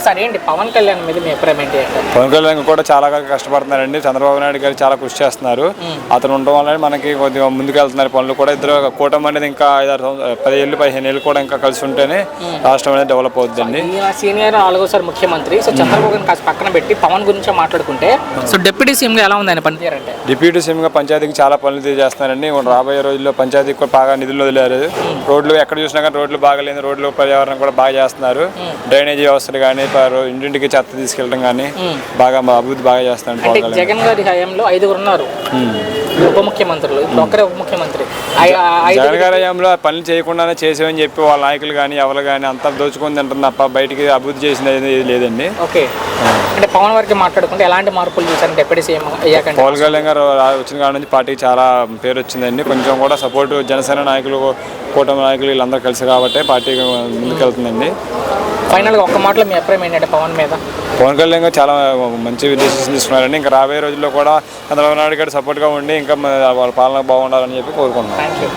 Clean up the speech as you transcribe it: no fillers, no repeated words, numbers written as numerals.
సరే అండి, పవన్ కళ్యాణ్ మీద మీ అభిప్రాయం ఏంటి అంటే? పవన్ కళ్యాణ్ కూడా చాలా కష్టపడుతున్నారండి. చంద్రబాబు నాయుడు గారు చాలా కృషి చేస్తున్నారు. అతను ఉండడం వల్ల మనకి కొద్దిగా ముందుకు వెళ్తున్నారు పనులు కూడా. ఇద్దరు కూటమి అనేది ఇంకా 10 ఏళ్ళు 15 ఏళ్ళు కూడా ఇంకా కలిసి ఉంటేనే రాష్ట్రం అనేది డెవలప్ అవుతుందండి. సీనియర్ 4వ ముఖ్యమంత్రి. సో చంద్రబాబు గారిని కాస్త పక్కన పెట్టి పవన్ గురించి మాట్లాడుకుంటే, సో డిప్యూటీ సీఎంగా ఎలా ఉంది ఆయన పనితీరు అంటే? డిప్యూటీ సీఎంగా పంచాయతీకి చాలా పనులు చేస్తున్నారండి. రాబోయే రోజుల్లో పంచాయతీకి కూడా బాగా నిధులు వదిలేరు. రోడ్లు ఎక్కడ చూసినా కానీ రోడ్లు బాగలేదు. రోడ్లు పర్యావరణం కూడా బాగా చేస్తున్నారు. డ్రైనేజీ వ్యవస్థలు కానీ ఇంటింటికి చెత్త తీసుకెళ్ళడం కానీ బాగా అభివృద్ధి బాగా చేస్తున్నారు. జగన్ గారి హయాంలో 5 ఉన్నారు ఉప ముఖ్యమంత్రులు, ఇప్పుడు ఒక్కరే ఉప ముఖ్యమంత్రి. జగన్ గారి హయాంలో పనులు చేయకుండానే చేసేవని చెప్పి వాళ్ళ నాయకులు కానీ ఎవరు కానీ అంతా దోచుకొని తింటున్న తప్ప బయటికి అభివృద్ధి చేసినది లేదండి. ఓకే, అంటే పవన్ వారికి మాట్లాడుకుంటే ఎలాంటి మార్పులు చూసారు డిప్యూటీ సీఎం అయ్యాక? పవన్ కళ్యాణ్ గారు వచ్చిన కాడ నుంచి పార్టీకి చాలా పేరు వచ్చిందండి. కొంచెం కూడా సపోర్ట్ జనసేన నాయకులు, కూటమి నాయకులు వీళ్ళందరూ కలిసి కాబట్టి పార్టీకి ముందుకెళ్తుందండి. ఫైనల్గా ఒక్క మాటలో మీ అభిప్రాయం ఏంటంటే పవన్ మీద? పవన్ కళ్యాణ్ గారు చాలా మంచి డెసిషన్ తీసుకున్నారండి. ఇంకా రాబోయే రోజుల్లో కూడా చంద్రబాబు నాయుడు గారు సపోర్ట్గా ఉండి ఇంకా వాళ్ళ పాలన బాగుండాలని చెప్పి కోరుకుంటున్నాను. Thank you.